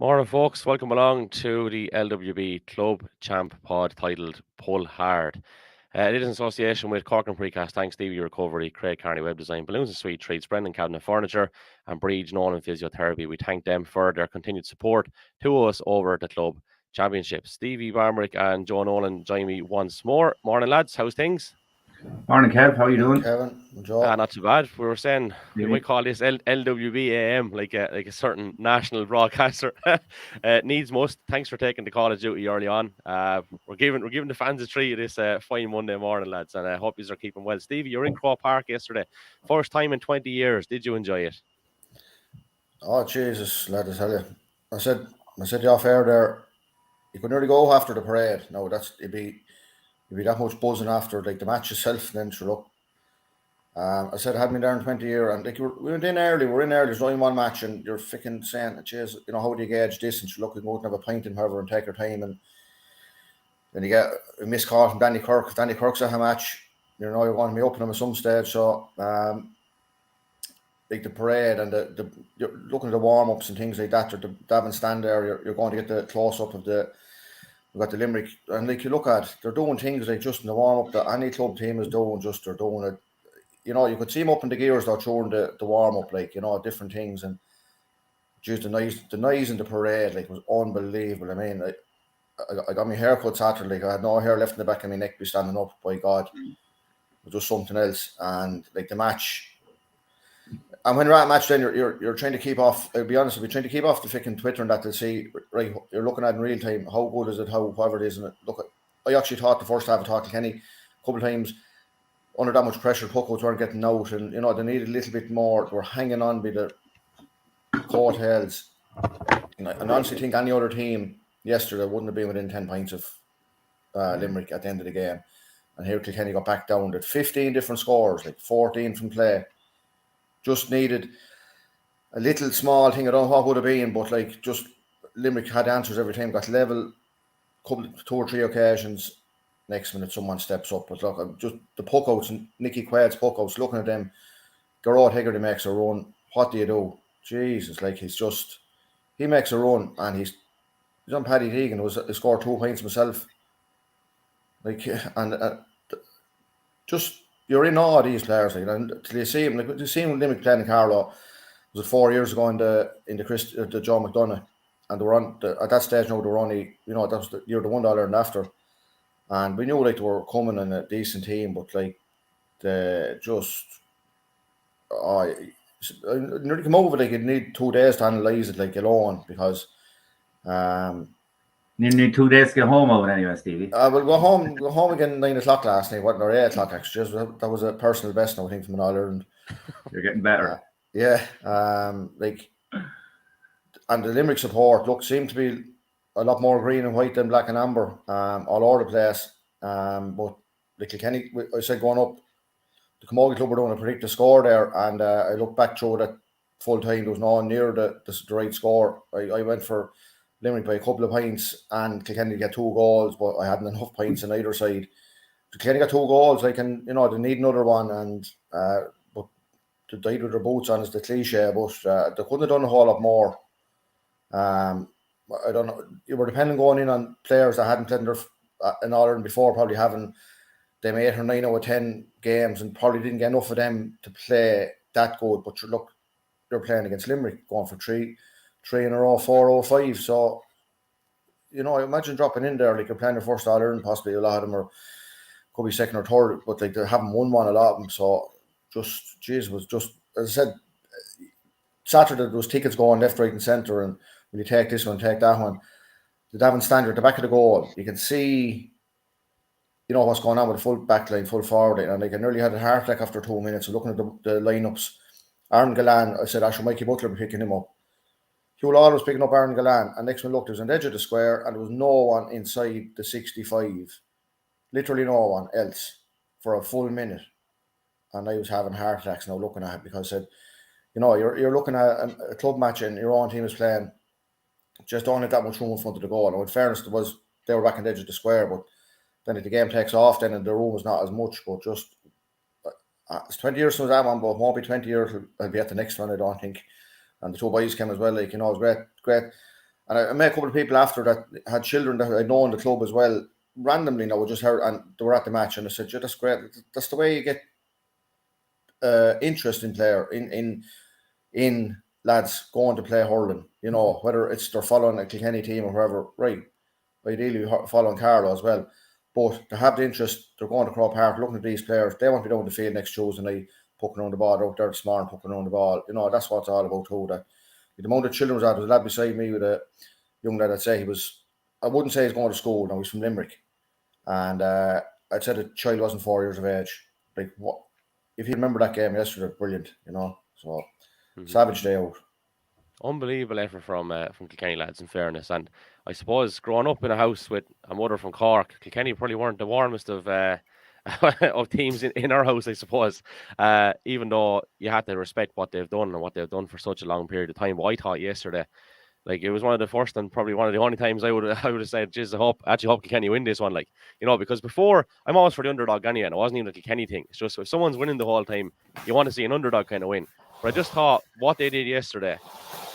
Morning, folks. Welcome along to the LWB Club Champ Pod titled Pull Hard. It is in association with Cork and Precast. Thanks, Stevie Recovery, Craig Carney Web Design, Balloons and Sweet Treats, Brendan Cabinet Furniture, and Breege Nolan Physiotherapy. We thank them for their continued support to us over the club championship. Stevie Barmerick and Joe Nolan join me once more. Morning, lads. How's things? Morning, Kev. How you Morning, doing? Kevin. Joe. Not too bad. We were saying we Stevie? might call this LWB AM, like a certain national broadcaster. Needs must. Thanks for taking the call of duty early on. We're giving the fans a treat this fine Monday morning, lads, and I hope you are keeping well. Stevie, you were in Croke Park yesterday, first time in 20 years. Did you enjoy it? Oh Jesus, lad, I tell you. I said you off air there. You could nearly go after the parade. No, it'd be that much buzzing after like the match itself. And then sure look. I said I had me there in 20 years, and like we went in early. We're in early. There's only one match, and you're freaking saying, "Jeez, how do you gauge this?" And sure look, we go and have a pint and whatever, and take our time. And then you get a missed call from Danny Kirk. If Danny Kirk's at a match, you're going to be opening him at some stage. So like the parade and you're looking at the warm ups and things like that, or the Davin stand there, you're going to get the close up of we've got the Limerick, and like you look at, they're doing things like just in the warm up that any club team is doing, they're doing it. You could see them up in the gears though during the warm up, like different things, and just the noise in the parade like was unbelievable. I mean, I got my haircut Saturday, like I had no hair left in the back of my neck, be standing up. By God, it was just something else, and like the match. And when you're at a match, then you're trying to keep off. I'll be honest, we're trying to keep off the freaking Twitter and that to see right. You're looking at in real time how good is it, how whatever it is. And I actually thought the first half I talked to Kenny a couple of times under that much pressure, puckouts weren't getting out, and they needed a little bit more. They were hanging on by the coattails. And I honestly think any other team yesterday wouldn't have been within 10 points of Limerick at the end of the game. And here Kilkenny got back down to 15 different scores, like 14 from play. Just needed a little small thing. I don't know what would have been, but like just Limerick had answers every time. Got level, two or three occasions. Next minute, someone steps up. But look, just the puckouts and Nicky Quaid's puckouts. Looking at them, Garrod Hegarty makes a run. What do you do? Jesus, like he makes a run and he's on Paddy Deegan. He scored 2 points himself. Like and just. You're in awe of these players, like, until you see him. Like you see him Limerick playing in Carlow. Was it 4 years ago in the Joe McDonough, and they were on at that stage. Now they were only that was the year the $1 after, and we knew like they were coming in a decent team, but like they just nearly come over. Like you need 2 days to analyse it like alone because. You need 2 days to get home over anyway, Stevie. We'll go home again 9 o'clock last night, or 8 o'clock actually. That was a personal best now, I think, from an All-Ireland. You're getting better. Yeah. Like, and the Limerick support seemed to be a lot more green and white than black and amber all over the place. But the Kilkenny, I said going up, the Camogie Club were doing a predictive score there, and I looked back through that full time. There was no one near the right score. I went for Limerick by a couple of points, and Kilkenny get 2 goals, but I hadn't enough points on either side. Kilkenny got 2 goals, they need another one, and but they died with their boots on is the cliche, but they couldn't have done a whole lot more. I don't know. You were depending going in on players that hadn't played in Ireland before, probably having them 8 or 9 out of 10 games, and probably didn't get enough of them to play that good. But look, they're playing against Limerick, going for 3 in a row, 4 or 5. So, I imagine dropping in there, like you're playing your first All-Ireland, possibly a lot of them could be second or third, but like they haven't won one, a lot of them. So, was just, as I said, Saturday there was tickets going left, right, and centre, and when you take this one, take that one, the Davin standard at the back of the goal, you can see, what's going on with the full back line, full forward line, and like I nearly had a heart attack after 2 minutes of looking at the lineups. Aaron Gallan, I said, actually, Mikey Butler be picking him up. Hugh Lawler was picking up Aaron Gallan, and next one looked, there was an edge of the square, and there was no one inside the 65. Literally no one else for a full minute. And I was having heart attacks now looking at it, because I said, you're looking at a club match and your own team is playing, just don't have that much room in front of the goal. Now, in fairness, they were back in the edge of the square, but then if the game takes off, then the room is not as much. But just it's 20 years since that one, but it won't be 20 years. I'll be at the next one, I don't think. And the 2 boys came as well. Like, it was great. And I met a couple of people after that had children that I know in the club as well. Randomly, now, I just heard, and they were at the match, and I said, "Yeah, that's great. That's the way you get interest in player in lads going to play hurling. You know, whether it's they're following a Kilkenny team or whoever, right? Ideally, following Carlow as well. But to have the interest, they're going to Crow Park, looking at these players. They want to be down the field next Tuesday night, poking around the ball. They're out there this morning, poking around the ball. You know, that's what it's all about too. That the amount of children was out. There was a lad beside me with a young lad. I'd say he was. I wouldn't say he's going to school. No, he's from Limerick, and I'd say the child wasn't 4 years of age. Like, what? If you remember that game yesterday, brilliant. You know, so savage day out. Unbelievable effort from Kilkenny lads, in fairness. And I suppose growing up in a house with a mother from Cork, Kilkenny probably weren't the warmest of of teams in our house, I suppose. Even though you had to respect what they've done and what they've done for such a long period of time. But I thought yesterday, like, it was one of the first and probably one of the only times I would have said, "Jeez, I hope Kilkenny win this one." Like, you know, because before I'm always for the underdog anyway, and it wasn't even a Kilkenny thing. It's just if someone's winning the whole time, you want to see an underdog kind of win. But I just thought what they did yesterday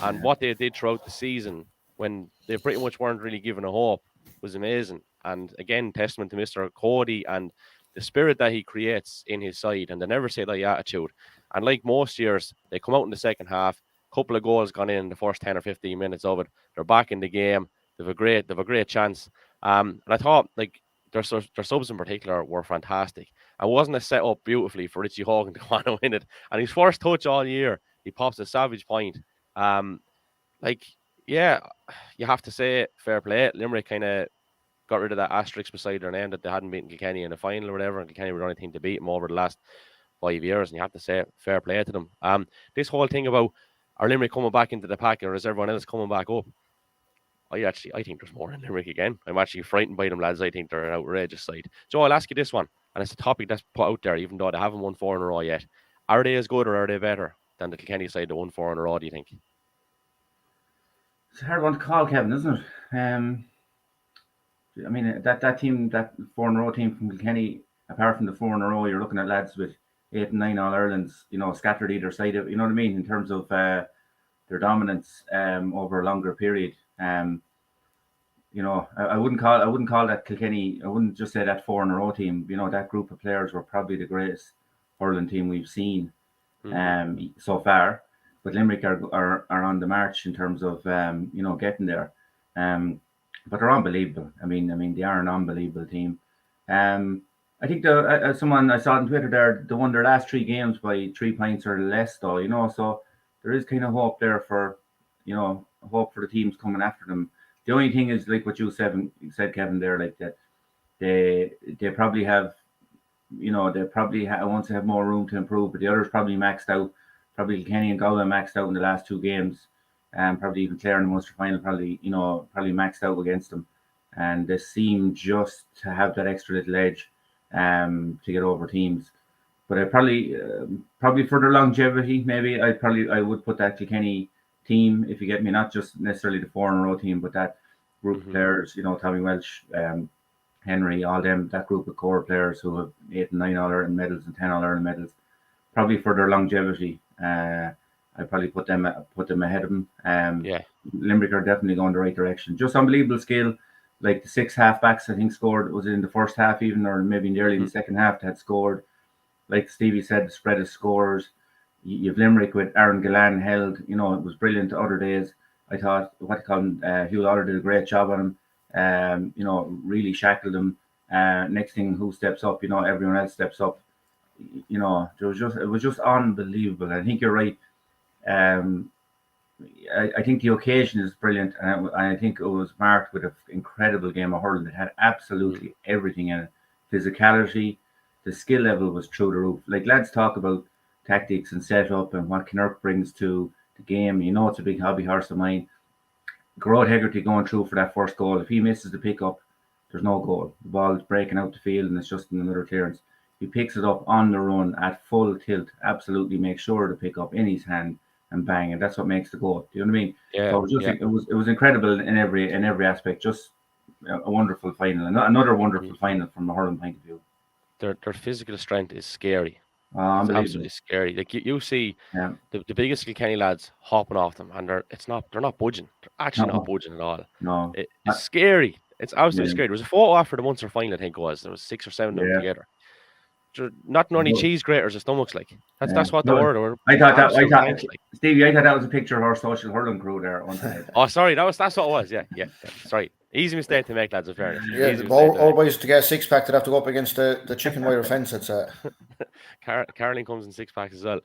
and what they did throughout the season when they pretty much weren't really given a hope was amazing. And again, testament to Mr. Cody and the spirit that he creates in his side, and they never say that attitude. And like most years, they come out in the second half, couple of goals gone in the first 10 or 15 minutes of it. They're back in the game. They've a great chance. And I thought, like, their subs in particular were fantastic. And wasn't it set up beautifully for Richie Hogan to want to win it? And his first touch all year, he pops a savage point. Like, yeah, you have to say fair play. Limerick kind of got rid of that asterisk beside their name that they hadn't beaten Kilkenny in the final or whatever, and Kilkenny were the only thing to beat them over the last 5 years, and you have to say fair play to them. This whole thing about are Limerick coming back into the pack, or is everyone else coming back up? I think there's more in Limerick again. I'm actually frightened by them, lads. I think they're an outrageous side. Joe, I'll ask you this one, and it's a topic that's put out there, even though they haven't won 4 in a row yet. Are they as good or are they better than the Kilkenny side that won 4 in a row, do you think? It's a hard one to call, Kevin, isn't it? I mean, that team, that 4 in a row team from Kilkenny, apart from the 4 in a row, you're looking at lads with 8 and 9 All-Irelands, you know, scattered either side of, you know what I mean, in terms of their dominance over a longer period. You know, I wouldn't call that Kilkenny. I wouldn't just say that 4 in a row team. You know, that group of players were probably the greatest hurling team we've seen so far. But Limerick are on the march in terms of you know, getting there. But they're unbelievable. I mean, they are an unbelievable team. I think someone I saw on Twitter there, they won their last 3 games by 3 points or less, though. You know, so there is kind of hope there for, you know, hope for the teams coming after them. The only thing is, like what you said, Kevin, there, like that they probably have, you know, they probably want to have more room to improve, but the others probably maxed out. Probably Kenny and Galway maxed out in the last 2 games, and probably even Clare in the Munster final probably maxed out against them, and they seem just to have that extra little edge to get over teams. But I probably for their longevity, maybe I would put that Kilkenny team, if you get me, not just necessarily the 4 in a row team, but that group of players, you know, Tommy Welsh, Henry, all them, that group of core players who have 8 and 9 All-Ireland medals and 10 All-Ireland medals, probably for their longevity, I'd probably put them ahead of them. Limerick are definitely going the right direction. Just unbelievable skill. Like the 6 half-backs, I think, scored, was it in the first half even, or maybe in the early in the second half, that had scored. Like Stevie said, the spread of scores. You've Limerick with Aaron Gillan held, you know, it was brilliant the other days. I thought, Hugh Lauder did a great job on him, you know, really shackled him. Next thing, who steps up, you know, everyone else steps up. You know, it was just unbelievable. I think you're right. I think the occasion is brilliant, and I think it was marked with an incredible game of hurling that had absolutely everything in it. Physicality, the skill level was through the roof. Like, lads talk about tactics and setup and what Kinnerk brings to the game. You know, it's a big hobby horse of mine. Gerard Hegarty going through for that first goal. If he misses the pickup, there's no goal. The ball is breaking out the field and it's just another clearance. He picks it up on the run at full tilt. Absolutely make sure to pick up in his hand and bang, and that's what makes the goal. Do you know what I mean? Yeah. So it was incredible in every aspect. Just a wonderful final. Another wonderful final from a hurling point of view. Their physical strength is scary. It's Unbelievable. absolutely scary. Like you see Yeah. the biggest Kilkenny lads hopping off them, and they're not budging. actually not No. budging at all. No. It's scary. It's absolutely Yeah. scary. There was a photo after the Munster final, I think it was. There was 6 or 7 of them Yeah. together. Not only No. cheese graters, the stomachs like. Yeah. That's what they No, were. They were I thought absolute tanks, like. Stevie, I thought that was a picture of our social hurling crew there one time. Oh, sorry, that's what it was. Yeah. Sorry, easy mistake to make, lads. In fairness, Yeah, easy mistake to our make. boys to get a 6-pack, they'd have to go up against the chicken wire fence. It's Caroline comes in 6 packs as well.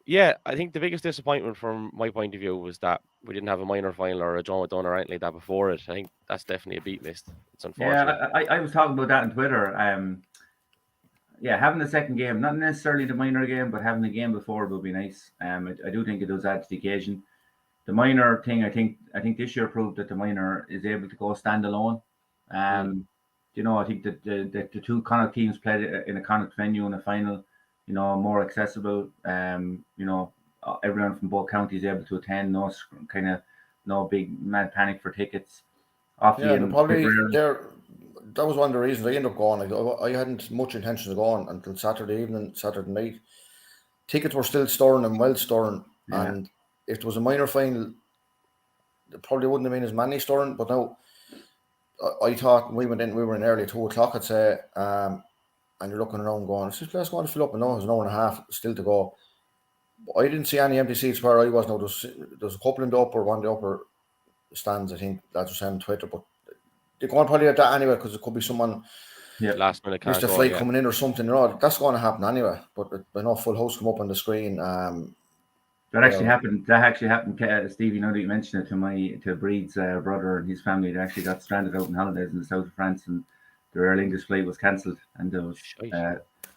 Yeah, I think the biggest disappointment from my point of view was that we didn't have a minor final or a John McDonough or anything like that before it. I think that's definitely a beat missed. It's unfortunate. Yeah, I was talking about that on Twitter. Yeah, having the second game, not necessarily the minor game, but having the game before would be nice. I do think it does add to the occasion. The minor thing, I think this year proved that the minor is able to go standalone. You know, I think that the two Connacht teams played in a Connacht venue in a final. You know, more accessible. You know, everyone from both counties able to attend. No big mad panic for tickets. That was one of the reasons I ended up going. I hadn't much intention of going until Saturday evening, Saturday night. Tickets were still storing and well storing, and if it was a minor final, it probably wouldn't have been as many storing. But now, I thought we were in early 2:00, I'd say, and you're looking around going, let's go and fill up. And no, there's an hour and a half still to go. But I didn't see any empty seats where I was. Now there's a couple in the one of the upper stands. I think that's what saying on Twitter, but they're going to probably at that anyway because it could be someone last minute missed a flight coming in or something. You know, that's going to happen anyway. But I know full house come up on the screen. That actually happened. Stevie, now that you mentioned it, to Breed's brother and his family, they actually got stranded out in holidays in the south of France, and their Aer Lingus flight was cancelled, and there was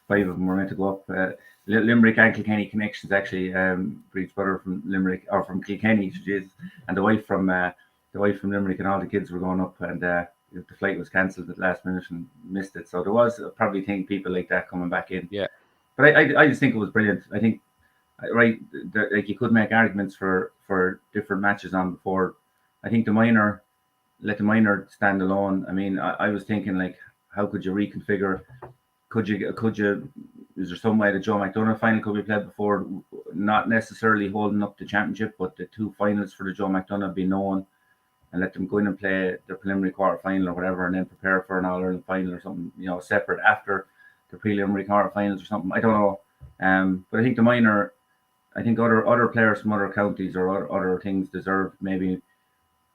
5 of them were meant to go up. Limerick and Kilkenny connections actually. Breed's brother from Limerick or from Kilkenny, and the wife from Limerick, and all the kids were going up, and the flight was cancelled at the last minute and missed it. So there was probably people like that coming back in. Yeah, but I just think it was brilliant. I think like you could make arguments for different matches on before. I think let the minor stand alone. I mean, I was thinking, like, how could you reconfigure? Could you? Is there some way the Joe McDonough final could be played before, not necessarily holding up the championship, but the two finals for the Joe McDonough be known, and let them go in and play the preliminary quarter final or whatever, and then prepare for an All-Ireland final or something, you know, separate after the preliminary quarter finals or something. I don't know. But I think the minor, I think other players from other counties or other things deserve maybe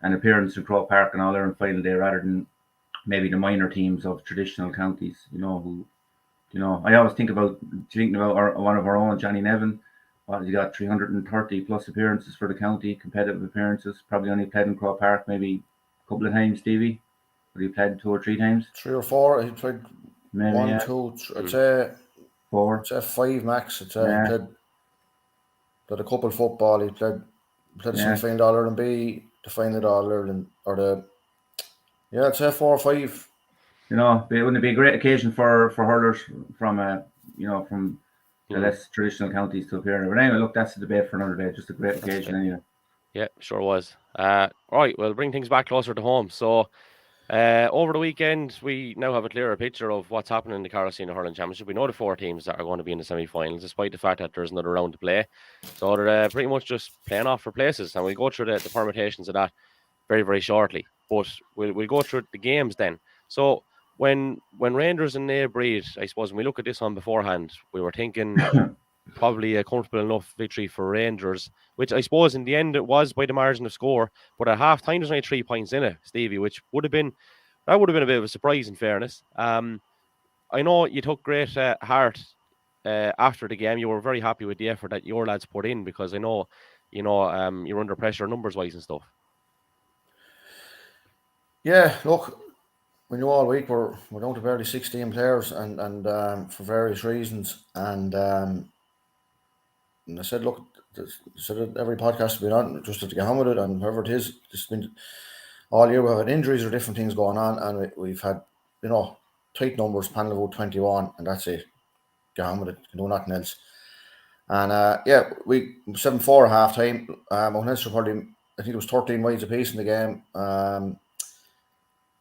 an appearance in Croke Park and All-Ireland final day rather than maybe the minor teams of traditional counties, you know, who, you know, I always thinking about one of our own, Johnny Nevin. He got 330 plus appearances for the county, competitive appearances. Probably only played in Croke Park maybe a couple of times, Stevie. But he played 2 or 3 times. 3 or 4. He played maybe 1, 2, I'd say 4. I'd say 5 max. I'd say he played a couple of football. He played the semi-final All-Ireland B, the final All-Ireland, or I'd say 4 or 5. You know, it wouldn't be a great occasion for hurlers from the less traditional counties to appear. But anyway, look, that's a debate for another day. Just a great occasion anyway. Yeah, sure was. Right, we'll bring things back closer to home. So, over the weekend, we now have a clearer picture of what's happening in the Carlow Senior Hurling Championship. We know the 4 teams that are going to be in the semi-finals, despite the fact that there's another round to play. So they're pretty much just playing off for places, and we'll go through the permutations of that very, very shortly. But we'll go through the games then. So when Rangers and Naomh Breed, I suppose, when we look at this one beforehand, we were thinking probably a comfortable enough victory for Rangers, which I suppose in the end it was by the margin of score. But at half time, there's only 3 points in it, Stevie, which would have been a bit of a surprise, in fairness. I know you took great heart after the game. You were very happy with the effort that your lads put in, because I know, you're under pressure numbers wise and stuff. Yeah, look, we knew all week we're down to barely 16 players, and for various reasons, and I said, look, every podcast we've been on, just to get on with it, and whoever it is, it's been all year we've had injuries or different things going on, and we've had, tight numbers, panel of about 21, and that's it. Get on with it, can do nothing else. And we 7-4 at half time. Unless probably, I think it was 13 wides apiece in the game.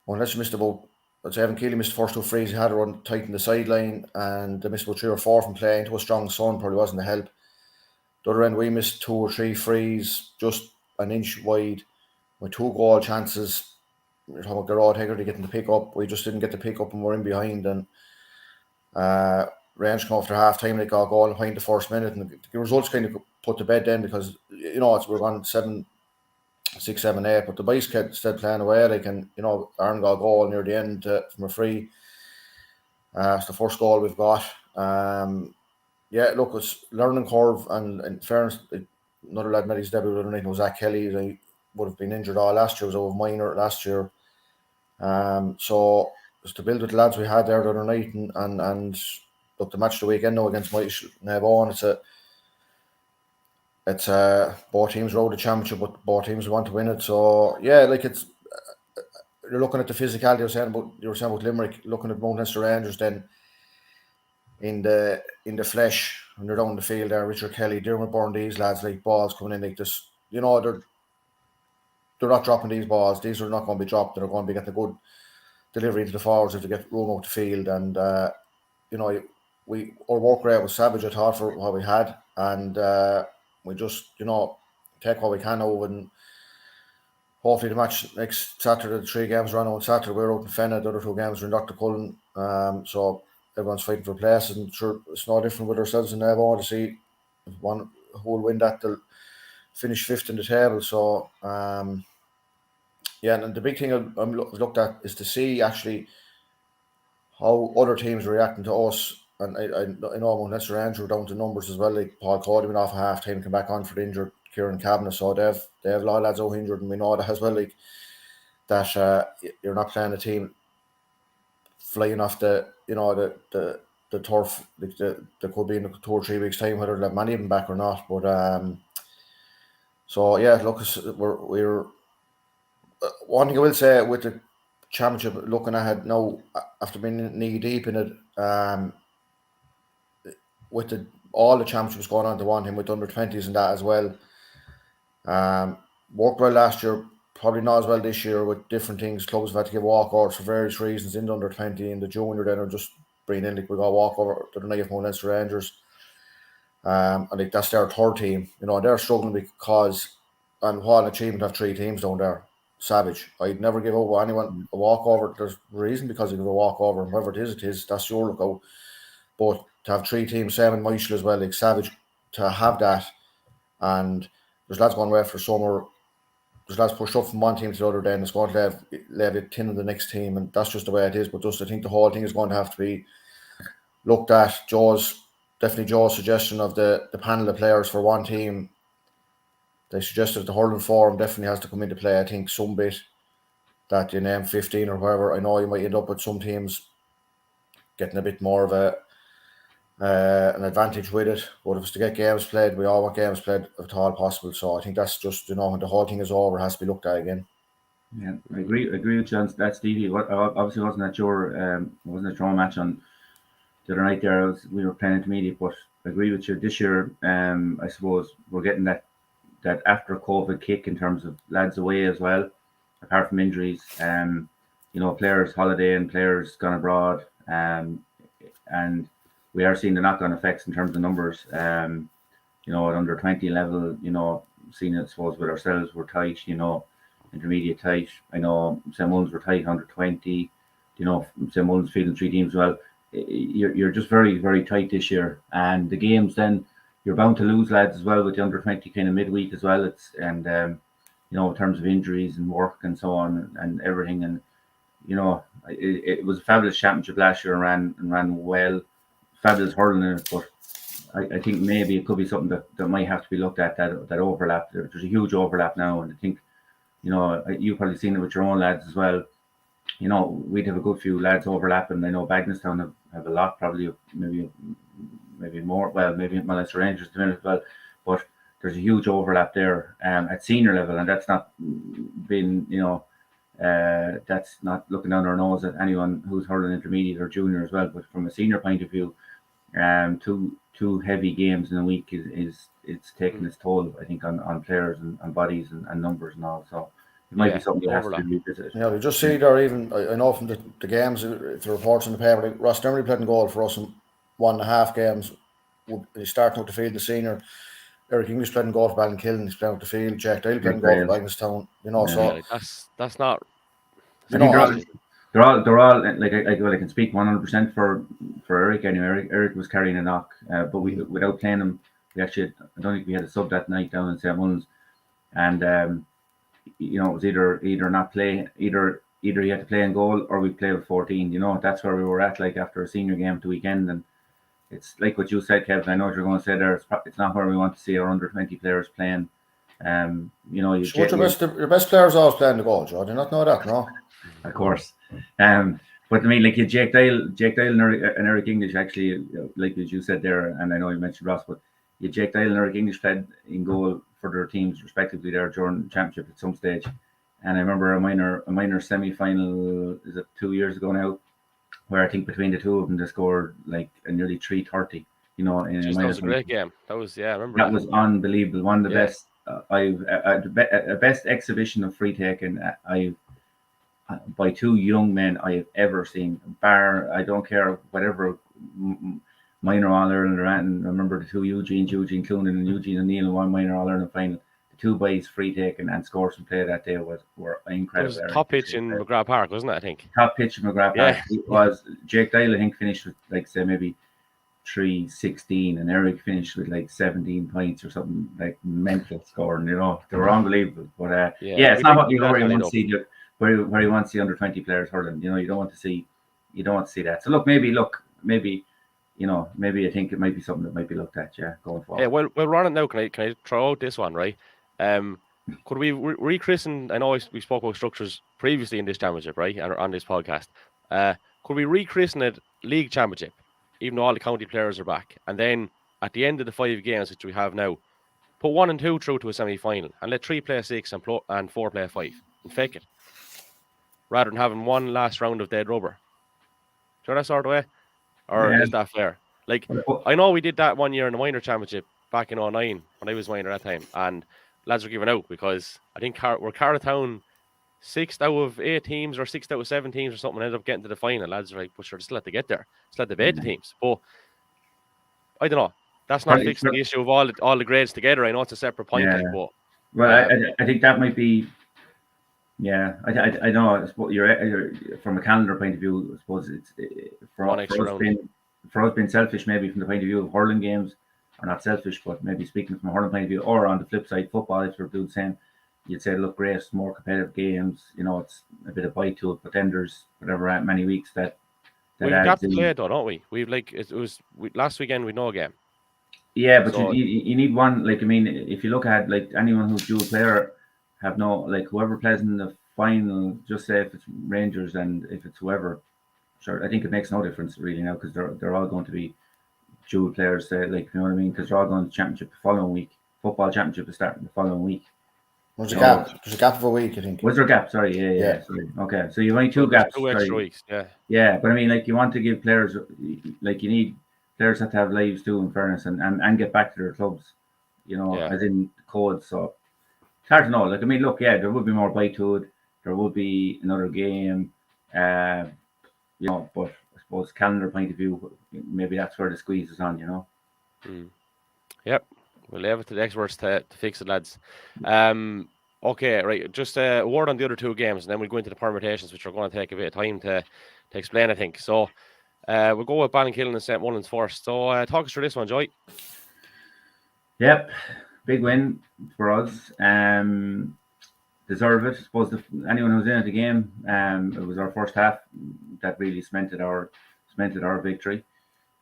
Unless you missed about, let's say Evan Keeley missed the first 2 frees, he had to run tight in the sideline, and they missed about 3 or 4 from playing to a strong sun, probably wasn't a help. The other end, we missed 2 or 3 frees just an inch wide with 2 goal chances. You're talking about Garrod Hegarty getting the pick up. We just didn't get the pick up and we're in behind. And Range come after half time, they got a goal behind the first minute. And the results kind of put to bed then because, we're on 7, 6, 7, 8. But the boys kept still playing away. Aaron got a goal near the end from a free. It's the first goal we've got. Look, it's learning curve. And in fairness, another lad made his debut the other night was Zach Kelly. He would have been injured all last year. He was over minor last year. So just to build with the lads we had there the other night and look, the match the weekend now against Navan, it's both teams rode the championship, but both teams want to win it. So it's you're looking at the physicality you were saying about Limerick, looking at Mount Leinster Rangers then in the flesh when they're down the field there, Richard Kelly, Dermot Byrne, these lads like balls coming in like this, they're not dropping these balls. These are not going to be dropped. They're going to be getting a good delivery to the forwards if they get room out the field. And our work rate was savage, I thought, for what we had, and we just take what we can over. And hopefully the match next Saturday, the 3 games run on Saturday. We're out in Fenna. The other 2 games are in Dr. Cullen. So everyone's fighting for places, and sure, it's no different with ourselves in Avon to see if one who will win that. They'll finish 5th in the table. So. And the big thing I'm looked at is to see actually how other teams are reacting to us. And I know Mount Leinster Rangers were down to numbers as well. Like Paul Cody went off at half time, came back on for the injured Kieran Kavanagh. So they have a lot of lads out injured, and we know that as well. Like that, you're not playing a team flying off the turf. Like they could be in 2 or 3 weeks' time, whether they'll many of them back or not. But look, we're. One thing I will say with the championship, looking ahead now, after being knee deep in it, with all the championships going on to one him with under 20s and that as well. Worked well last year, probably not as well this year with different things. Clubs have had to give walkovers for various reasons in the under 20 and the junior then are just bringing in, like we got a walkover to the night of Mount Leinster Rangers. I think that's their 3rd team. They're struggling because, and what an achievement to have 3 teams down there. Savage. I'd never give over anyone a walkover. There's a reason because you give a walkover, and whoever it is, that's your lookout. But to have 3 teams, same in Michael as well, like Savage, to have that, and there's lads going away for summer, there's lads pushed up from one team to the other, then it's going to leave a tin in the next team, and that's just the way it is. But I think the whole thing is going to have to be looked at. Joe's suggestion of the panel of players for one team. They suggested the hurling form definitely has to come into play. I think some bit that you name 15 or whatever. I know you might end up with some teams getting a bit more of an advantage with it. But if it's to get games played, we all want games played if at all possible. So I think that's just, when the whole thing is over, it has to be looked at again. Yeah, I agree with you on that, Stevie. Obviously wasn't at your match on the other night there. We were playing intermediate, but I agree with you. This year, I suppose we're getting that after COVID kick in terms of lads away as well, apart from injuries, players holidaying, players gone abroad, and we are seeing the knock-on effects in terms of numbers. At under 20 level, seeing it, I suppose, with ourselves, we're tight, intermediate tight. I know St. Mullins were tight under 20, St. Mullins fielding 3 teams. Well, you're just very, very tight this year, and the games then, you're bound to lose lads as well with the under 20 kind of midweek as well. In terms of injuries and work and so on and everything. And it was a fabulous championship last year and ran well, fabulous hurling in it. But I think maybe it could be something that might have to be looked at, that overlap. There's a huge overlap now, and I think you've probably seen it with your own lads as well. We'd have a good few lads overlapping. I know Bagnestown have a lot, probably maybe more. Well, maybe Mount Leinster Rangers at the minute as well, but there's a huge overlap there at senior level, and that's not been, that's not looking down our nose at anyone who's hurling intermediate or junior as well. But from a senior point of view, 2 heavy games in a week it's taking its toll, I think, on players and bodies and numbers and all. So it might be something that has to be revisited. We just see there, even I know from the games, if the reports in the paper, like Ross Demery played in goal for us in 1.5 games. He's starting out the field, the senior. Eric English playing goal for Ballinkillen, he's playing with the field. Jack Dale playing goal for Bagenstown. You know, so like that's not. I think they're all like I can speak 100% for Eric anyway. Eric was carrying a knock, but without playing him, we actually I don't think we had a sub that night down in St. Mullins, and it was either not play either he had to play in goal or we play with 14. That's where we were at, like after a senior game at the weekend, and it's like what you said, Kevin. I know what you're going to say there. It's not where we want to see our under 20 players playing. Your best players always playing the goal, Joe. Do you not know that? No, of course. But I mean, like Jake Dale and Eric English actually, like as you said there, and I know you mentioned Ross, but Jake Dale and Eric English played in goal for their teams respectively there during the championship at some stage. And I remember a minor semi-final, is it 2 years ago now, where I think between the two of them they scored like a nearly 330. That was a great game. That was I remember that was unbelievable. One of the best. A best exhibition of free taking I've by two young men I have ever seen. Bar, I don't care whatever minor All-Ireland or anything. I remember the two Eugene Cloonan and Eugene O'Neill in one minor All-Ireland final. The two boys free taking and scores from play that day were incredible. It was top pitch in McGrath Park, wasn't it? I think top pitch in McGrath Park. It was Jake Dyle. I think finished with like say maybe 316, and Eric finished with like 17 points or something, like mental scoring. They were unbelievable. But it's not what where you want to see where you want to see under 20 players hurling. You don't want to see that. So maybe I think it might be something that might be looked at. Yeah, going forward. Yeah, well, we're on it now. Can I throw out this one, right? Could we rechristen? I know we spoke about structures previously in this championship, right, on this podcast. Could we rechristen it League Championship, even though all the county players are back, and then at the end of the 5 games which we have now, put 1 and 2 through to a semi-final, and let 3 play 6 and 4 play 5, and fake it, rather than having one last round of dead rubber. Do you know that sort of way? Or is that fair? Like, I know we did that 1 year in the minor championship back in 2009 when I was minor at that time, and lads were giving out because I think we're Carlowtown 6th out of 8 teams or 6th out of 7 teams or something ended up getting to the final. Lads are like, but sure, just let them get there. Just let them beat the teams. But I don't know. That's not fixing the issue of all the grades together. I know it's a separate point. I think that might be. Yeah, I know. I suppose you're from a calendar point of view. I suppose it's for us being selfish, maybe from the point of view of hurling games, or not selfish, but maybe speaking from a hurling point of view, or on the flip side, football. If you're doing the same, you'd say, look, great, more competitive games. It's a bit of bite to it, but then there's many weeks that we've got to play though, don't we? We've last weekend we no game. Yeah, but you need one. Like, I mean, if you look at like anyone who's dual player, have no, like, whoever plays in the final, just say if it's Rangers and if it's whoever, sure, I think it makes no difference really now, because they're all going to be dual players, like, you know what I mean, because they're all going to championship the following week. Football championship is starting the following week. There's a gap. There's a gap of a week, I think. Was there a gap? Sorry, yeah. Sorry. Okay, so you've only 2 gaps. 2 extra weeks, yeah. Yeah, but I mean, like, you want to give players, like, you need players that have lives too, in fairness, and get back to their clubs, as in codes. So it's hard to know. Like, I mean, look, yeah, there would be more bite to it. There would be another game, but I suppose calendar point of view, maybe that's where the squeeze is on, Yep, we'll leave it to the experts to fix it, lads. Okay, right, just a word on the other 2 games, and then we'll go into the permutations, which are going to take a bit of time to explain, I think. So we'll go with Ballinkillen and St. Mullins first. So talk us through this one, Joy. Yep, big win for us. Deserve it. I suppose anyone who's in at the game, it was our first half that really cemented our victory.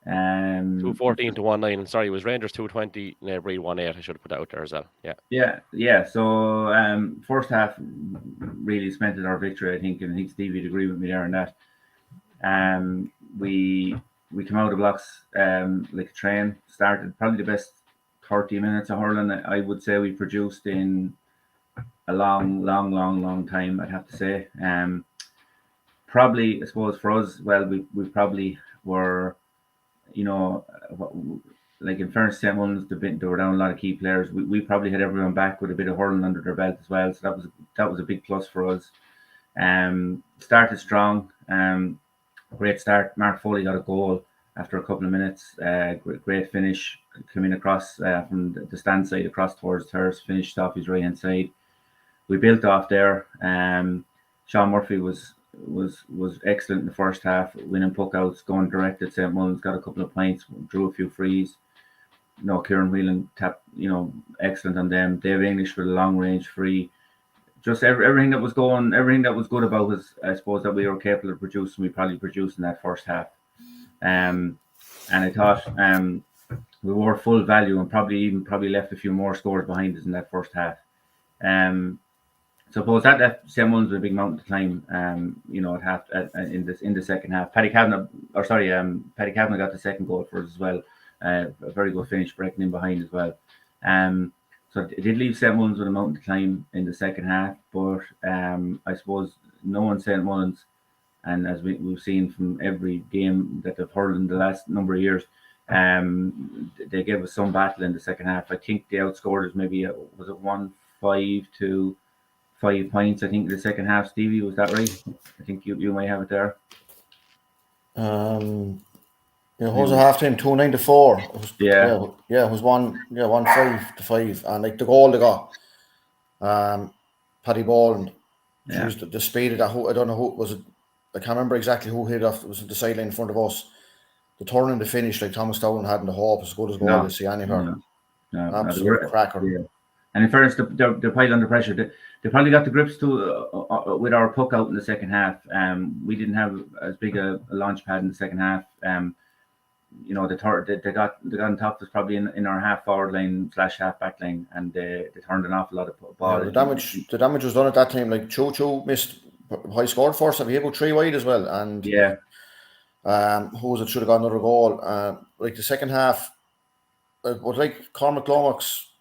214 to 19. Sorry, it was Rangers 220, Breed 18. I should have put that out there as well. Yeah. So first half really cemented our victory, I think, and I think Stevie would agree with me there on that. We came out of the blocks like a train. Started probably the best 30 minutes of hurling I would say we produced in a long time, I'd have to say. Probably, I suppose, for us, well, we probably were, like, in fairness, St. Mullins, they were down a lot of key players. We probably had everyone back with a bit of hurling under their belt as well, so that was a big plus for us. Started strong, great start. Mark Foley got a goal. after a couple of minutes. Great finish, coming across from the stand side across towards Terrace, finished off his right hand side. We built off there. Sean Murphy was excellent in the first half, winning puck outs, going direct at St. Mullins, got a couple of points, drew a few frees. Kieran Whelan tapped, excellent on them. Dave English for the long range free. Just everything that was good about us, I suppose, that we were capable of producing, we probably produced in that first half. And I thought we were full value and probably left a few more scores behind us in that first half. Suppose that left St. Mullins with a big mountain to climb. At half in the second half. Paddy Kavanagh got the second goal for us as well. A very good finish, breaking in behind as well. So it did leave St. Mullins with a mountain to climb in the second half, but I suppose knowing St. Mullins, and as we've seen from every game that they've hurled in the last number of years, they gave us some battle in the second half. I think they outscored us maybe, was it 1-5 to 5 points, I think, in the second half. Stevie, was that right? I think you might have it there. It was a half time, 2-9 to 4. It was, Yeah, it was 1-5 to 5, and like the goal they got, Paddy Boland, used the speed of that. I don't know who was it. I can't remember exactly who hit it off. It was at the sideline in front of us. The turn and the finish, like Thomas Dowan hadn't the hope as good as goal to see anywhere. Absolute cracker. Yeah. And in fairness, they're piled under pressure. They probably got the grips to with our puck out in the second half. We didn't have as big a launch pad in the second half. They got on top of us probably in our half forward line / half back line, and they turned an awful lot of ball. Yeah, the damage was done at that time. Like Choo missed high scored first, and he able 3 wide as well. And who was it? Should have got another goal. Like the second half, it was like Cormac Lomax,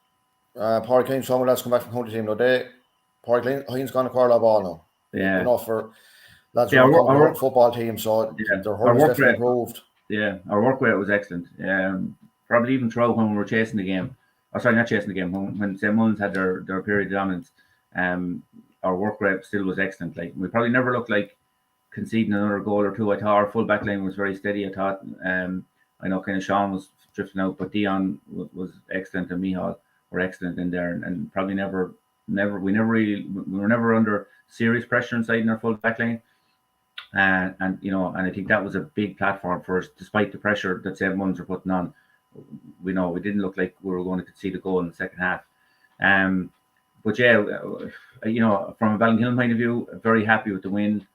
Pádraig Hines, some of the lads come back from county team. Pádraig Hines gone to Carlow ball now. Yeah, for lads who are coming football team, so their hurl is definitely improved. Yeah, our work rate was excellent. Probably even throughout when we were chasing the game. Not chasing the game. When St. Mullins had their period of dominance, our work rate still was excellent. Like, we probably never looked like conceding another goal or two. I thought our full back line was very steady. I thought, I know kind of Sean was drifting out, but Dion was excellent, and Mihal were excellent in there, and probably we were never under serious pressure inside in our full back line. And I think that was a big platform for us, despite the pressure that St. Mullins were putting on. We didn't look like we were going to concede a goal in the second half. But yeah, from a Ballinhill point of view, very happy with the win.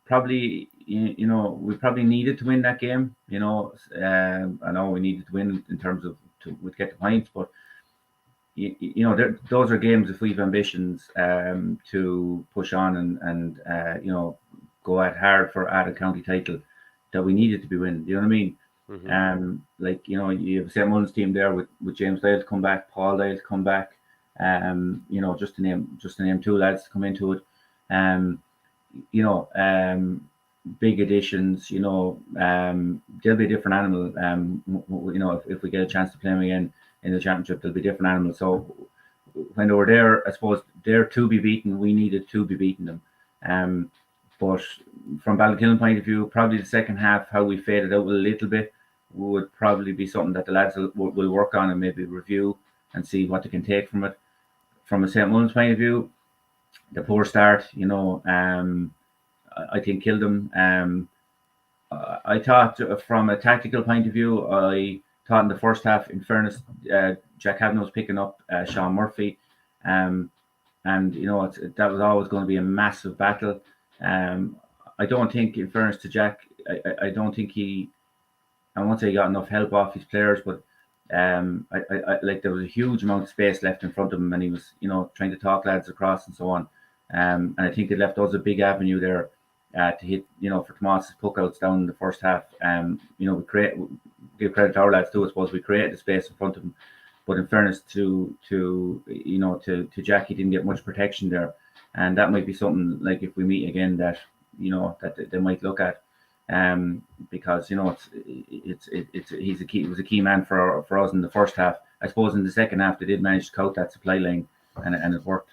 Probably, we probably needed to win that game. I know we needed to win in terms of to get the points, but those are games if we've ambitions to push on and go at hard for a county title, that we needed to be winning. You know what I mean? Mm-hmm. You have a St. Mullins team there with James Dale to come back, Paul Dale to come back. Just to name 2 lads to come into it. Big additions. They'll be a different animal. If we get a chance to play them again in the championship, they'll be different animals. So when they were there, I suppose they're to be beaten. We needed to be beating them. But from Ballinhill point of view, probably the second half, how we faded out a little bit, would probably be something that the lads will work on and maybe review and see what they can take from it. From a St. Mullins point of view, the poor start, I think killed them. I thought from a tactical point of view, I thought in the first half, in fairness, Jack Kavanagh was picking up Sean Murphy. And that was always going to be a massive battle. I don't think, in fairness to Jack, I don't think I won't say he got enough help off his players, but I like there was a huge amount of space left in front of him, and he was trying to talk lads across and so on. And I think it left us a big avenue there to hit for Tomas's puck outs down in the first half. We give credit to our lads too. I suppose we created the space in front of him, but in fairness to Jack, he didn't get much protection there. And that might be something like if we meet again that that they might look at, because he was a key man for us in the first half. I suppose in the second half they did manage to coat that supply line, and it worked.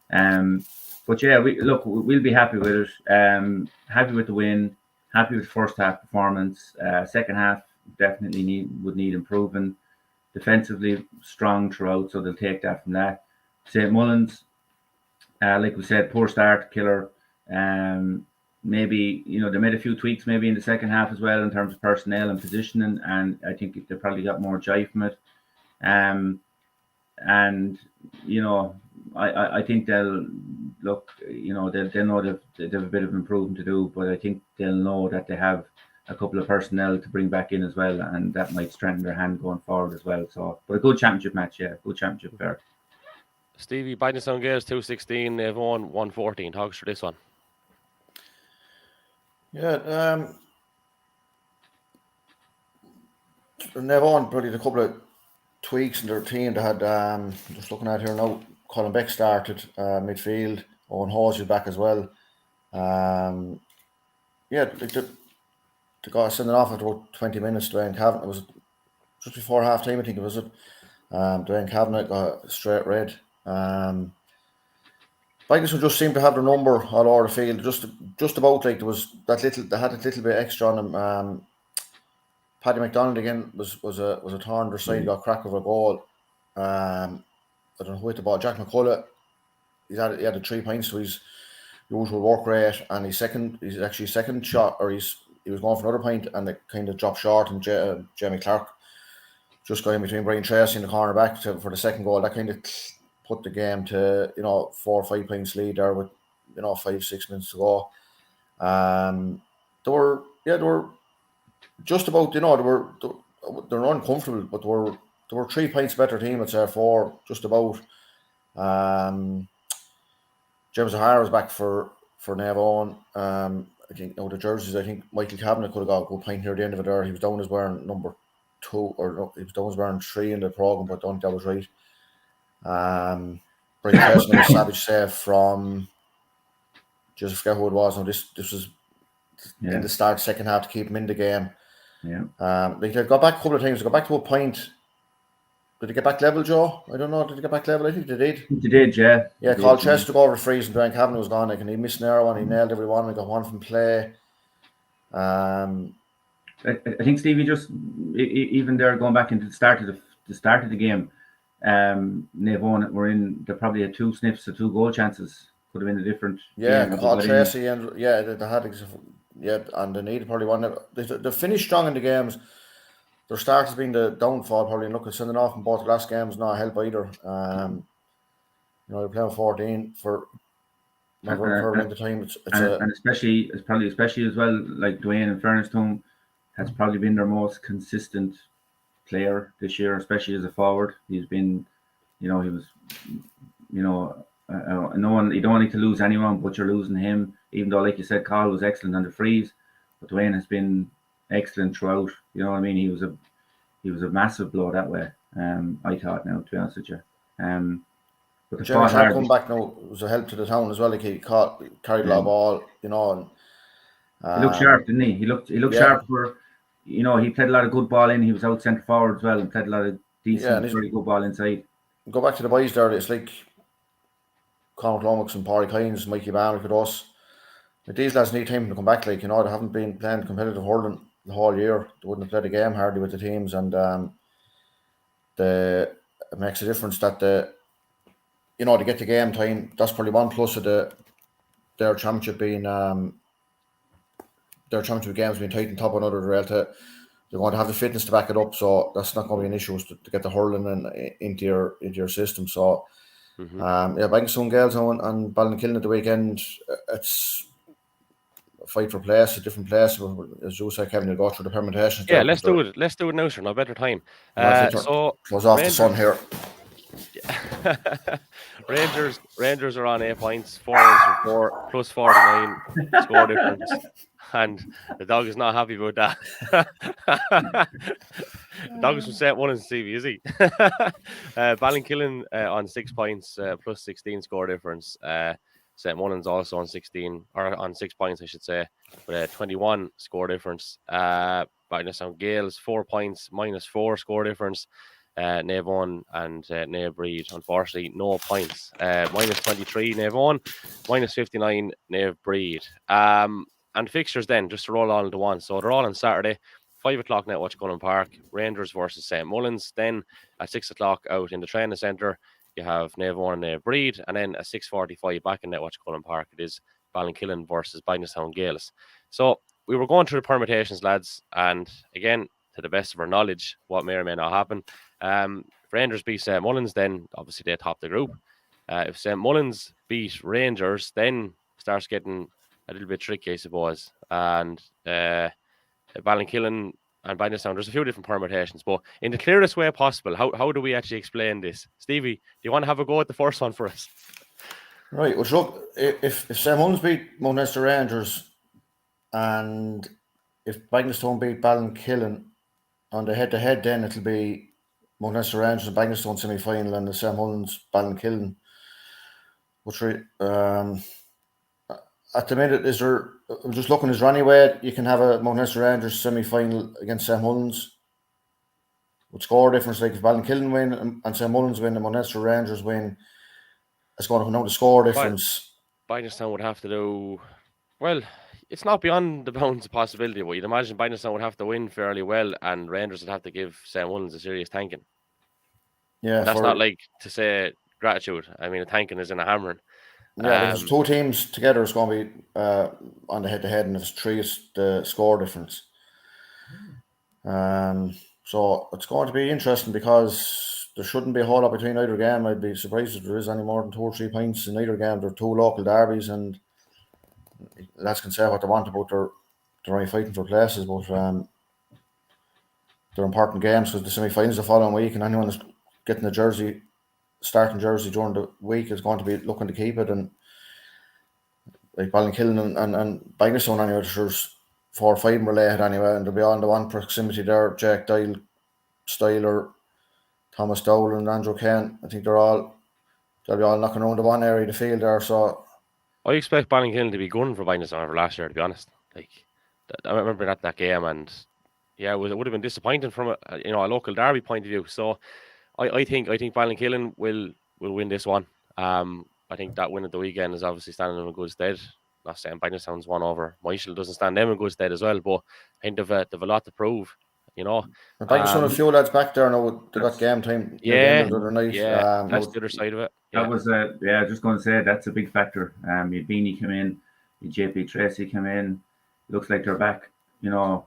But yeah, we'll be happy with it. Happy with the win. happy with first half performance. Second half definitely would need improving. Defensively strong throughout, so they'll take that from that. St. Mullins, like we said, poor start, killer. Maybe they made a few tweaks maybe in the second half as well in terms of personnel and positioning, and I think they probably got more jive from it. And I think they'll look. They'll know they have a bit of improvement to do, but I think they'll know that they have a couple of personnel to bring back in as well, and that might strengthen their hand going forward as well. So, but a good championship match, yeah, good championship fair. Stevie, Biddenstown Gales 216, they've won 114. Talk us through this one. Yeah, they've won probably a couple of tweaks in their team. They had just looking at here now, Colin Beck started midfield, Owen Hawes back as well. Yeah, they got sending off after about 20 minutes. Dwayne Kavanagh, it was just before half time, I think it was. Dwayne Kavanagh got a straight red. Vikings would just seem to have their number all over the field. Just about like there was that little. They had a little bit extra on them. Paddy McDonald again was a turn their side, got crack over a goal. I don't know who hit the ball. Jack McCullough. He had the 3 points to his usual work rate, and he's actually second shot, or he was going for another point, and it kind of dropped short. And Jamie Clark just got in between Brian Tracy and the corner back for the second goal. That kind of put the game to 4 or 5 points lead there with 5-6 minutes to go. They were just about they were uncomfortable, but they were 3 points better team. It's 4 just about. James O'Hara was back for Navan. I think the jerseys. I think Michael Kavanagh could have got a good point near the end of it there. He was down as wearing number 2, or no, he was down as wearing 3 in the programme, but I don't think that was right. Brian Preston was savage save from just forget who it was. No, this was in the start second half to keep him in the game. Yeah. They got back a couple of times. They got back to a point. Did they get back level, Joe? I don't know. Did they get back level? I think they did. They did, yeah. Yeah, Carl Chess took over freeze and Dwayne Kavanagh was gone. Like, and he missed an arrow and he nailed every one. He got one from play. I think Stevie just even there going back into the start of the game. Navan were in. They probably had 2 sniffs or 2 goal chances. Could have been a different. Yeah, Carl Tracy and they had. Yeah, and they needed probably one. They finished strong in the games. Their start has been the downfall probably. And look at sending off in both the last games, not help either. They're playing 14 for never length of time. And especially as well, like Dwayne, in fairness to him, has probably been their most consistent player this year, especially as a forward. He's been, he was, no one. You don't need to lose anyone, but you're losing him. Even though, like you said, Carl was excellent on the freeze, but Dwayne has been excellent throughout. You know what I mean? He was a massive blow that way. I thought, now, to be honest with you. But the Jeremy Clark come back now was a help to the town as well. Like he carried a ball, and he looked sharp, didn't he? He looked sharp for. He played a lot of good ball in. He was out centre forward as well and played a lot of decent, very good ball inside. Go back to the boys there. It's like Conor Lomax and Pádraig Hines, Mikey Bannock with us. Like, these lads need time to come back. Like, they haven't been playing competitive hurling the whole year. They wouldn't have played a game hardly with the teams, and it makes a difference that to get the game time. That's probably one plus of their championship being their championship games being tight and top another. They're going to have the fitness to back it up, so that's not going to be an issue to get the hurling into your system. So Bangstown Gales and Ballinkillen at the weekend. It's a fight for place, a different place. As you said, Kevin, you'll go through the permutations. Yeah, let's do it. Let's do it now, sir. No better time. So close off the sun here. Rangers are on 8 points, 4 wins from 4, plus 49 score difference, and the dog is not happy about that. The dog is from St. Mullins, Stevie, is he? Ballinkillen on 6 points, plus 16 score difference. St. Mullins also on 16, or on 6 points, I should say, with a 21 score difference. Biddenstown Gales 4 points, minus 4 score difference. Navan and Nave Breed, unfortunately, no points. Minus 23 Navan, minus 59 Nave Breed. And fixtures then, just to roll all into one. So they're all on Saturday, 5 o'clock Netwatch Cullen Park, Rangers versus St. Mullins. Then at 6 o'clock out in the training centre, you have Naomh Eoin and Naomh Breed. And then at 6:45 back in Netwatch Cullen Park, it is Ballinkillen versus Bangnastown Gaels. So we were going through the permutations, lads. And again, to the best of our knowledge, what may or may not happen. If Rangers beat St. Mullins, then obviously they top the group. If St. Mullins beat Rangers, then starts getting a little bit tricky, I suppose. And Ballinkillen and Bangnastown, there's a few different permutations, but in the clearest way possible, how do we actually explain this? Stevie, do you want to have a go at the first one for us? Right. Well, look, if St. Mullins beat Mount Leinster Rangers and if Bangnastown beat Ballinkillen on the head-to-head, then it'll be Mount Leinster Rangers and Bangnastown semi-final and the St. Mullins Ballinkillen. Which at the minute, I'm just looking, is there any way you can have a Mount Leinster Rangers semi-final against St. Mullins with score difference? Like if Ballinkillen win and St. Mullins win and Mount Leinster Rangers win, it's going to come down to score difference. Bangnastown would have to do, well, it's not beyond the bounds of possibility, but you'd imagine Bangnastown would have to win fairly well and Rangers would have to give St. Mullins a serious thanking. Yeah, and that's not like to say gratitude. I mean, a thanking is in a hammering. Yeah, because two teams together is going to be on the head-to-head, and if it's 3, it's the score difference. So it's going to be interesting because there shouldn't be a whole lot between either game. I'd be surprised if there is any more than 2 or 3 points in either game. They're 2 local derbies, and lads can say what they want about they're only fighting for places, but they're important games because the semi-finals the following week, and anyone that's getting a starting jersey during the week is going to be looking to keep it. And like Ballinkillen and Bangnastown anyway, there's 4 or 5 related anyway, and they'll be all in the one proximity there. Jack Doyle, Styler, Thomas Dowell and Andrew Kane. I think they'll be all knocking around the one area of the field there. So I expect Ballinkillen to be gunning for Bangnastown over last year, to be honest. Like, I remember that game, and yeah, it would have been disappointing from a local derby point of view. So I think Ballinkillen will win this one. I think that win at the weekend is obviously standing in a good stead. Not saying Bangnastown's won over Michael doesn't stand them in good stead as well, but I think they've a lot to prove. Bangnastown a few lads back there now. They got game time. Yeah, the other night. That's the other side of it. That was just going to say that's a big factor. Beanie came in, JP Tracy came in. Looks like they're back.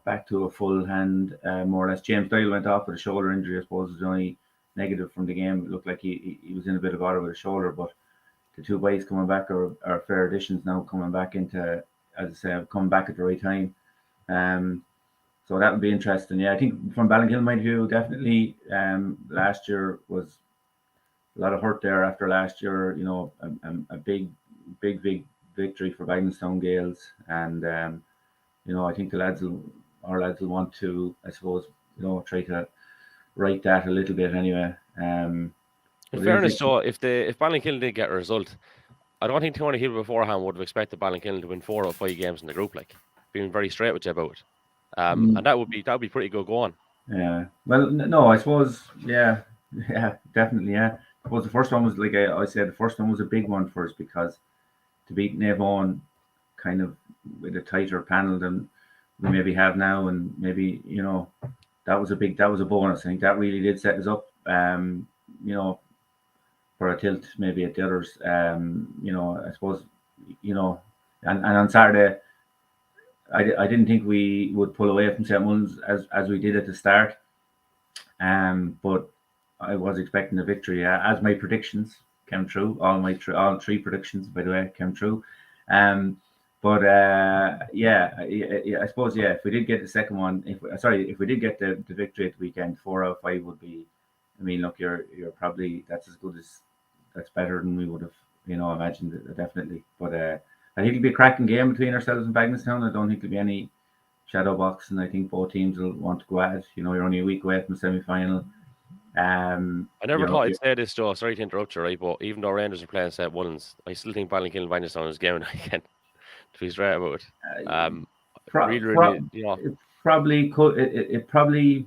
Back to a full hand, more or less. James Doyle went off with a shoulder injury. I suppose was the only negative from the game. It looked like he was in a bit of bother with his shoulder, but the 2 boys coming back are fair additions now, coming back into, as I say, coming back at the right time. So that would be interesting. Yeah, I think from Ballinkillen point of view, definitely last year was a lot of hurt there after last year, a big victory for Bangnastown Gaels. And, I think our lads will want to, I suppose, try to right that a little bit anyway. In fairness, though, if Ballinkillen did get a result, I don't think Tony Hill beforehand would have expected Ballinkillen to win 4 or 5 games in the group, like being very straight with you about it. And that would be pretty good going. Yeah. Well, no, I suppose, yeah, definitely, yeah. I suppose the first one was, like I said, the first one was a big one for us because to beat Naomh Eoin kind of with a tighter panel than we maybe have now, and maybe, that was a bonus. I think that really did set us up, for a tilt maybe at the others. I suppose, and on Saturday, I didn't think we would pull away from St. Mullins as we did at the start. But I was expecting a victory, as my predictions came true. All 3 predictions, by the way, came true. But I suppose, if we did get the second one, if we did get the victory at the weekend, 4 out of 5 would be. I mean, look, you're probably that's better than we would have, imagined, definitely. But I think it'll be a cracking game between ourselves and Bangnastown. I don't think there'll be any shadow boxing. I think both teams will want to go at it. You're only a week away from the semi-final. I never thought I'd say this, Joe. Sorry to interrupt you, right? But even though Rangers are playing St. Mullins, I still think Ballinkillen and Bangnastown is a game again. To be straight about it. It probably could. It probably.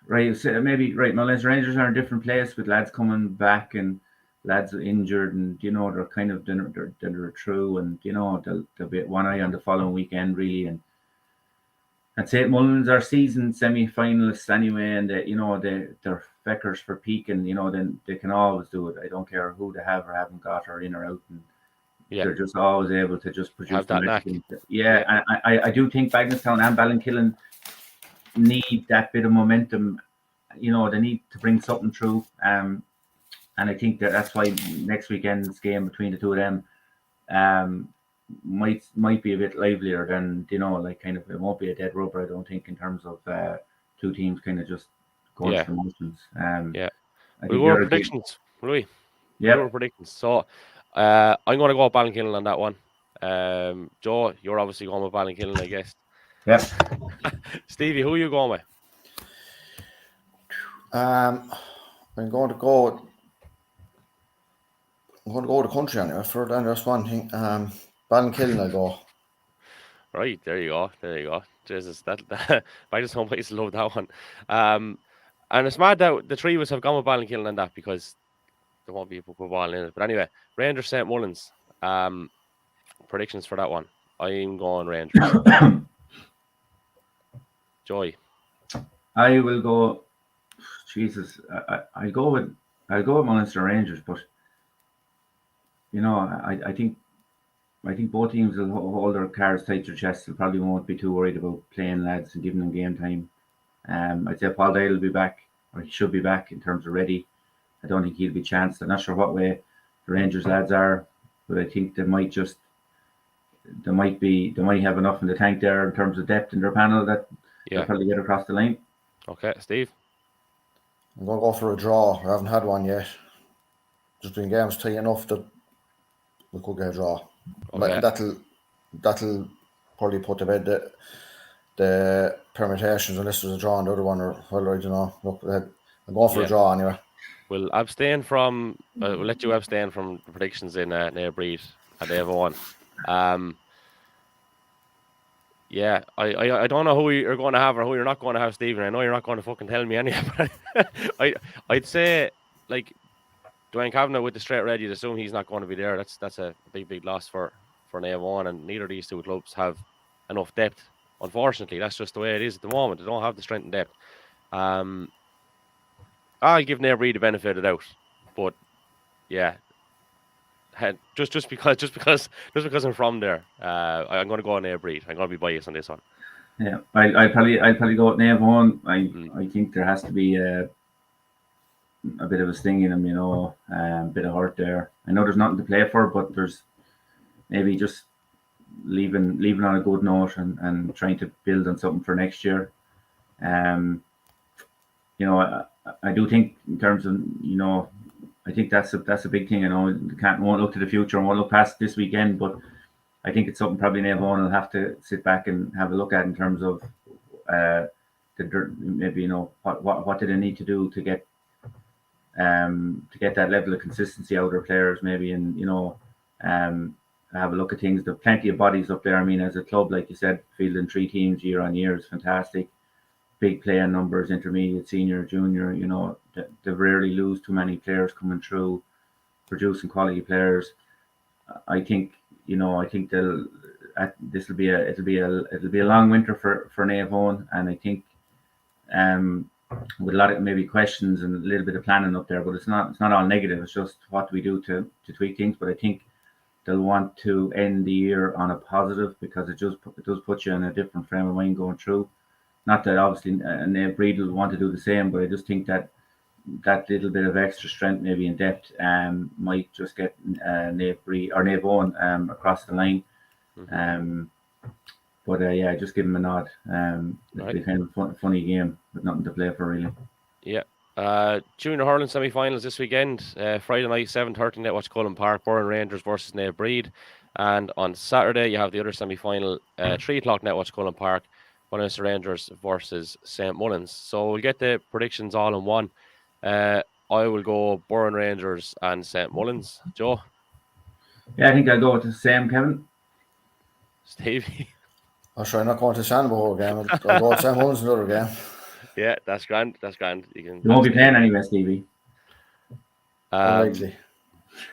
Right, maybe right. Mount Leinster Rangers are in a different place with lads coming back, and lads injured, and they're kind of they're through, and they'll be one eye on the following weekend really, and St. Mullins are season semi-finalists anyway, and they're feckers for peaking. Then they can always do it. I don't care who they have or haven't got or in or out, and they're just always able to just produce have that knack. Yeah, and I do think Bagenalstown and Ballinkillen need that bit of momentum. They need to bring something through. And I think that's why next weekend's game between the two of them might be a bit livelier than kind of, it won't be a dead rubber, I don't think, in terms of two teams kind of just going through the motions. We'll go with predictions, will we? Yeah. We'll go with predictions. So I'm going to go with Ballinkillen on that one. Joe, you're obviously going with Ballinkillen, I guess. Yeah. Stevie, who are you going with? I'm going to go to country anyway. For then there's one thing. Ballinkillen, I'll go. Right, there you go. Jesus, that Bagenalstown place love that one. And it's mad that the three of us have gone with Ballinkillen on that because there won't be a football in it. But anyway, Rangers St. Mullins. Predictions for that one. I'm going Rangers. Joy. I will go. Jesus, I'll go with Munster Rangers, but I think both teams will hold their cards tight to their chests. They probably won't be too worried about playing lads and giving them game time. I'd say Paul Dale will be back, or he should be back in terms of ready. I don't think he'll be chanced. I'm not sure what way the Rangers lads are, but I think they might have enough in the tank there in terms of depth in their panel that they'll probably get across the line. Okay, Steve. I'm going to go for a draw. I haven't had one yet. Just been games tight enough that we could get a draw. Okay. That'll probably put to bed the permutations unless there's a draw on the other one, or well, I don't know. Look, I'm going for a draw anyway. We'll abstain from. We'll let you abstain from the predictions in Breed at Avon. Yeah, I don't know who you're going to have or who you're not going to have, Stephen. I know you're not going to fucking tell me anyway, but I'd say like Dwayne Kavanagh with the straight red, you'd assume he's not going to be there. That's a big loss for Avon, and neither of these two clubs have enough depth. Unfortunately, that's just the way it is at the moment. They don't have the strength and depth. I'll give Breed the benefit of the doubt, but yeah, just because I'm from there, I'm going to go on Breed. I'm going to be biased on this one. Yeah, I probably go with Avon. I think there has to be a bit of a sting in him, a bit of hurt there. I know there's nothing to play for, but there's maybe just leaving on a good note and trying to build on something for next year. I do think in terms of, I think that's a big thing. I know won't look to the future and won't look past this weekend, but I think it's something probably Avon will have to sit back and have a look at in terms of maybe what do they need to do to get that level of consistency out of their players, maybe, and have a look at things. There are plenty of bodies up there. I mean, as a club, like you said, fielding 3 teams year on year is fantastic. Big playing numbers, intermediate, senior, junior. They rarely lose too many players coming through, producing quality players. I think it'll be a long winter for Avon, and I think with a lot of maybe questions and a little bit of planning up there, but it's not all negative. It's just what do we do to tweak things. But I think they'll want to end the year on a positive, because it does put you in a different frame of mind going through. Not that obviously Breed will want to do the same, but I just think that little bit of extra strength, maybe in depth, might just get Avon across the line. But just give him a nod. It'll be kind of a funny game with nothing to play for, really. Yeah. Junior hurling semi-finals this weekend. Friday night, 7:30, Netwatch Cullen Park, Burren Rangers versus Nave Breed. And on Saturday, you have the other semi-final, 3 o'clock, Netwatch Cullen Park, Munster Rangers versus St. Mullins. So we'll get the predictions all in one. I will go Burren Rangers and St. Mullins. Joe? Yeah, I think I'll go with the same, Kevin. Stevie? I'm sure I'm not going to stand the whole game. I'll go with St. Mullins another game. Yeah, that's grand. You won't be playing anyway, Stevie. Unlikely.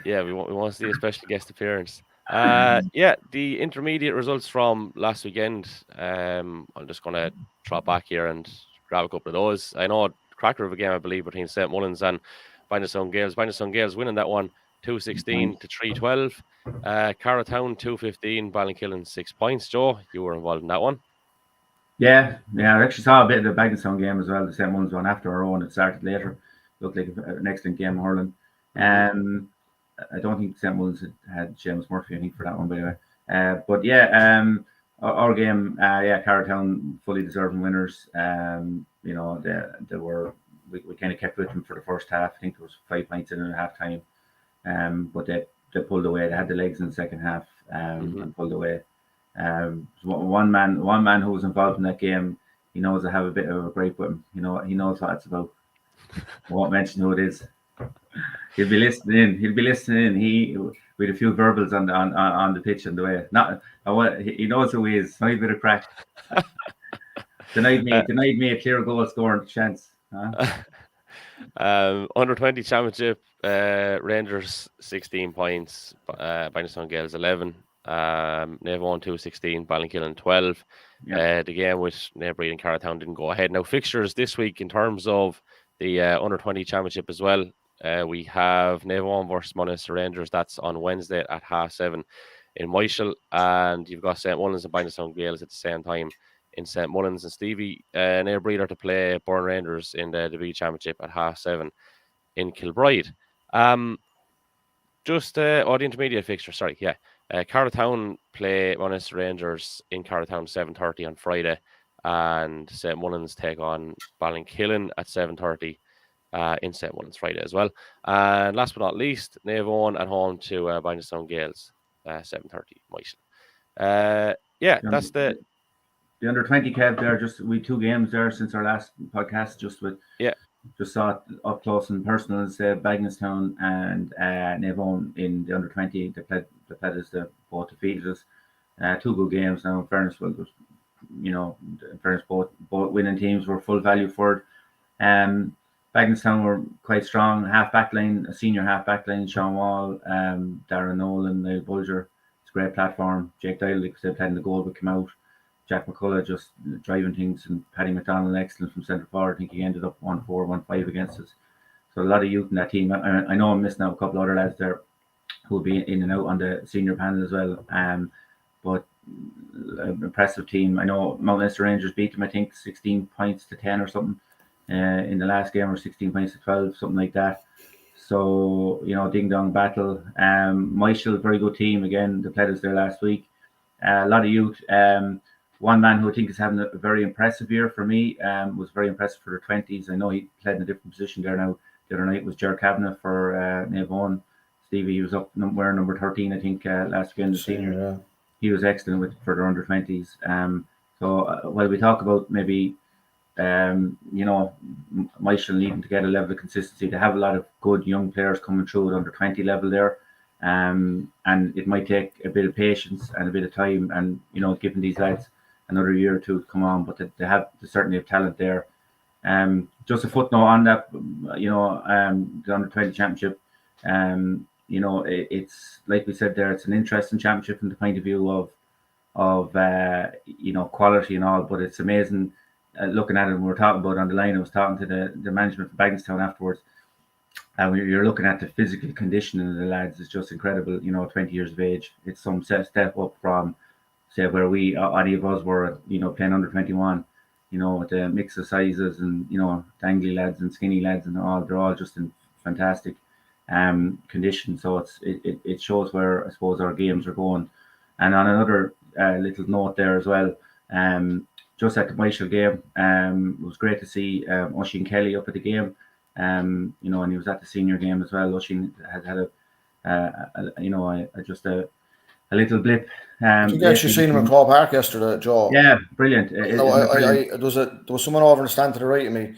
Yeah, we want to see a special guest appearance. Yeah, the intermediate results from last weekend. I'm just going to drop back here and grab a couple of those. I know a cracker of a game, I believe, between St. Mullins and Bindestone Gales. Bindestone Gales winning that one 216 to 312. Carrowtown 215, Ballinkillen 6 points. Joe, you were involved in that one. Yeah. I actually saw a bit of the Bagnestone game as well. The St. Mullins one after our own. It started later. Looked like an excellent game of hurling. I don't think St. Mullins had James Murphy, I think, for that one, by the way. But yeah, our game, Carrowtown fully deserving winners. You know, they were, we kind of kept with them for the first half. I think there was 5 points in at half time. But they pulled away. They had the legs in the second half and pulled away. One man who was involved in that game, he knows I have a bit of a gripe with him. You know, he knows what it's about. I won't mention who it is. He'll be listening in. He with a few verbals on the pitch on the way. He knows who he is. So a bit of crack. Denied me a clear goal scoring chance. Under 20 championship, Rangers 16 points, Bindestone Gales 11, Navan 216, Ballinkillen 12. The game with Neighboury and Carrowtown didn't go ahead. Now fixtures this week in terms of the under 20 championship as well. We have Navan versus Munster Rangers. That's on Wednesday at 7:30 in Moyshell, and you've got St. Mullins and Bindestone Gales at the same time in St. Mullins, and Stevie Neighboury are to play Burn Rangers in the LWB Championship at 7:30 in Kilbride. The intermediate fixture, sorry, yeah. Carrowtown play Munster Rangers in Carrowtown 7:30 on Friday, and St. Mullins take on Ballinkillen at 7:30 in St. Mullins Friday as well. And last but not least, Navan at home to Bindestone Gales 7:30 Moyshell. That's the under 20 Kev there. Just we 2 games there since our last podcast. Just saw it up close and personal. Bagnestone and Navan in the under 20. They played as the both defeated us. 2 good games. Now in fairness, both winning teams were full value for it. Bagnestone were quite strong. Half back line, a senior half back line. Sean Wall, Darren Nolan, Niall Bulger. It's a great platform. Jake Dyle, because they played in the goal, but came out. Jack McCullough just driving things, and Paddy McDonald excellent from centre forward. I think he ended up 1-4, 1-5 against us. So a lot of youth in that team. I know I'm missing out a couple of other lads there who will be in and out on the senior panel as well. But impressive team. I know Munster Rangers beat them, I think 16 points to 10 or something in the last game, or 16 points to 12, something like that. So, ding dong battle. Moyshell, very good team again. They played us there last week. A lot of youth. One man who I think is having a very impressive year for me, was very impressive for the 20s. I know he played in a different position there now. The other night was Ger Kavanagh for Navan. Stevie, he was up wearing number 13, I think, last weekend, the senior. Yeah. He was excellent for the under 20s. So while we talk about maybe, Moyshell needing to get a level of consistency, they have a lot of good young players coming through at under 20 level there. And it might take a bit of patience and a bit of time, and giving these lads another year or two to come on, but they certainly have talent there. Just a footnote on that, the under 20 championship. It's like we said there, it's an interesting championship from the point of view of quality and all, but it's amazing looking at it. When we were talking about it on the line, I was talking to the management of Bagnestone afterwards. And you're looking at the physical conditioning of the lads, it's just incredible. 20 years of age, it's some step up from, say, where any of us were, playing under 21. With the mix of sizes and dangly lads and skinny lads and all, they're all just in fantastic condition. So it shows where, I suppose, our games are going. And on another little note there as well, just at the Moyshell game, it was great to see Oisin Kelly up at the game. And he was at the senior game as well. Oisin had a little blip. You actually seen him in Claw Park yesterday, Joe. Yeah, brilliant. There was someone over in the stand to the right of me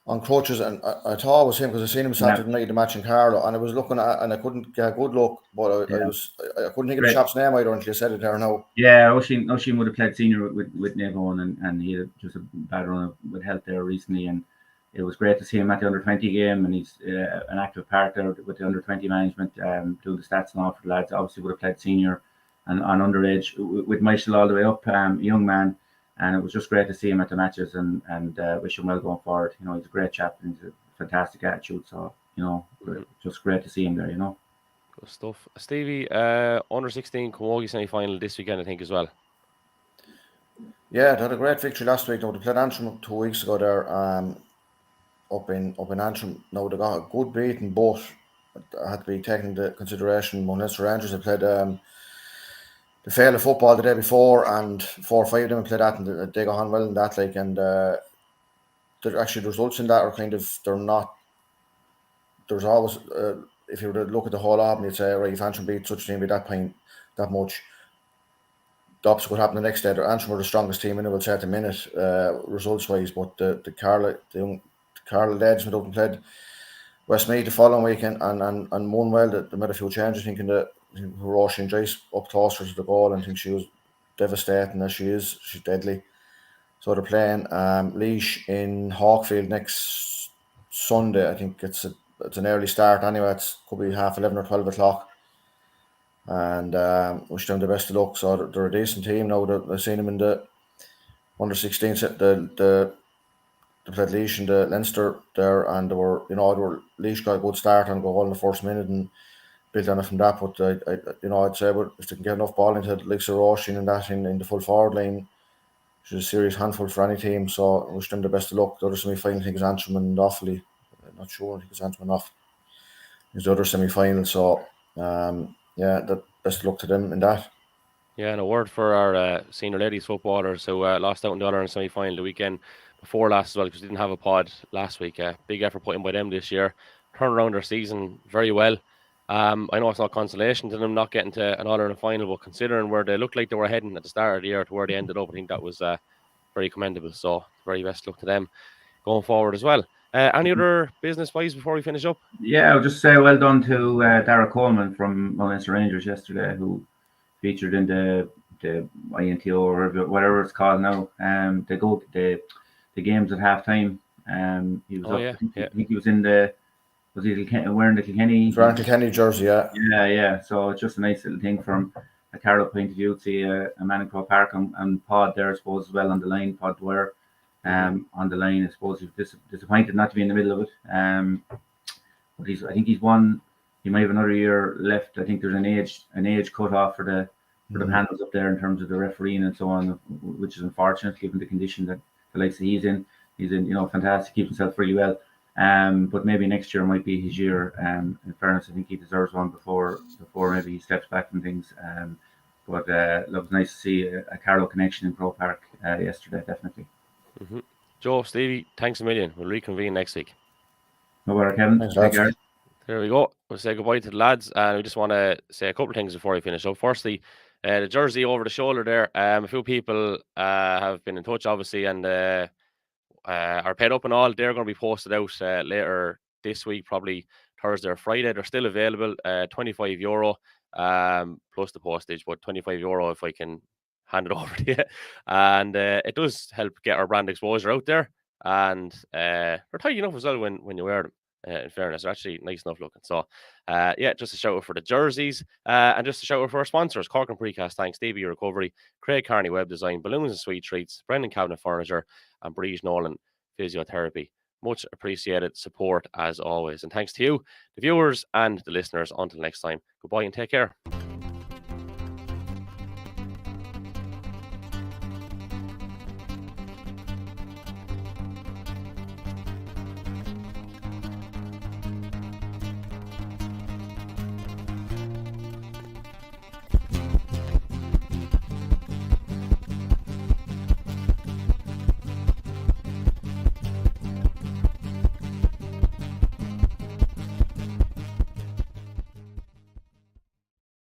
on crutches, and I thought it was him because I seen him Saturday night the match in Carlow, and I was looking at, and I couldn't get a good look, but I couldn't think of the chap's name either until you said it there now. Yeah, Oisin would have played senior with Navan, and he had just a bad run with health there recently, and it was great to see him at the under-20 game, and he's an active part there with the under-20 management, doing the stats and all for the lads. Obviously would have played senior and on underage with Michael all the way up, young man, and it was just great to see him at the matches, and wish him well going forward. You know, he's a great chap and he's a fantastic attitude, so you know, just great to see him there, you know. Good stuff. Stevie, under 16 Camogie semi-final this weekend, I think, as well. Yeah, they had a great victory last week. Now they played Antrim 2 weeks ago there, up in Antrim. Now they got a good beating, but had to be taken into consideration. Munster Rangers had played the failed of football the day before, and 4 or 5 of them played that, and they got on well in that. Like, and actually the results in that are kind of, they're not. There's always if you were to look at the whole album, you'd say, right, if Antrim beat such a team by that point, that much, the opposite would happen the next day. Antrim were the strongest team in it, we'll say at the minute, results wise, but the Carlow lads went out and played Westmeath the following weekend and won well. They made a few changes, I think, in the Roisin Joyce up closer to the goal, and I think she was devastating as she is. She's deadly. So they're playing Laois in Hawkfield next Sunday. I think it's an early start anyway. It could be 11:30 or 12 o'clock. And wish them the best of luck. So they're a decent team now. I've seen them in the under 16. They played Laois in the Leinster there, and Laois got a good start and goal in the first minute and built on it from that. But I'd say, but if they can get enough ball into like Roisin and that in the full forward line, she's a serious handful for any team. So I wish them the best of luck. The other semi-final, I think, is Antrim and Offaly. I'm not sure. I think it's Antrim and Offaly is the other semi-final. So the best of luck to them in that. Yeah, and a word for our senior ladies footballers who lost out in the All-Ireland semi-final the weekend before last as well, because we didn't have a pod last week. Big effort put in by them this year. Turned around their season very well. I know it's not consolation to them not getting to an All-Ireland final, but considering where they looked like they were heading at the start of the year to where they ended up, I think that was very commendable. So very best luck to them going forward as well. Any other business-wise before we finish up? Yeah, I'll just say well done to Dara Coleman from Munster Rangers yesterday, who featured in the INTO or whatever it's called now. The games at halftime. He was I think he was in the. Was he wearing the Kilkenny? Wearing Kilkenny jersey, yeah. Yeah. So it's just a nice little thing from a Carlow point of view to see a man in Croke Park and Pod there, I suppose, as well on the line. Pod Dwyer, on the line. I suppose he was disappointed not to be in the middle of it. But I think he's won. He might have another year left. I think there's an age cut off for the panels up there in terms of the refereeing and so on, which is unfortunate given the condition that the likes that he's in. He's in, fantastic, keeps himself really well. But maybe next year might be his year. In fairness, I think he deserves one before maybe he steps back from things. But it was nice to see a Carlow connection in Croke Park yesterday, definitely. Mm-hmm. Joe, Stevie, thanks a million. We'll reconvene next week. No bother, Kevin. Thanks, there we go. We'll say goodbye to the lads, and we just want to say a couple of things before we finish up. Firstly, the jersey over the shoulder there. A few people have been in touch, obviously, and are paid up and all. They're going to be posted out later this week, probably Thursday or Friday. They're still available. €25 plus the postage, but €25 if I can hand it over to you. And it does help get our brand exposure out there. And they're tight enough as well when you wear them. In fairness, they're actually nice enough looking. So, just a shout out for the jerseys and just a shout out for our sponsors: Cork and Precast, thanks, Stevie Recovery, Craig Carney Web Design, Balloons and Sweet Treats, Brendan Cabinet Furniture, and Breege Nolan Physiotherapy. Much appreciated support as always. And thanks to you, the viewers and the listeners. Until next time, goodbye and take care.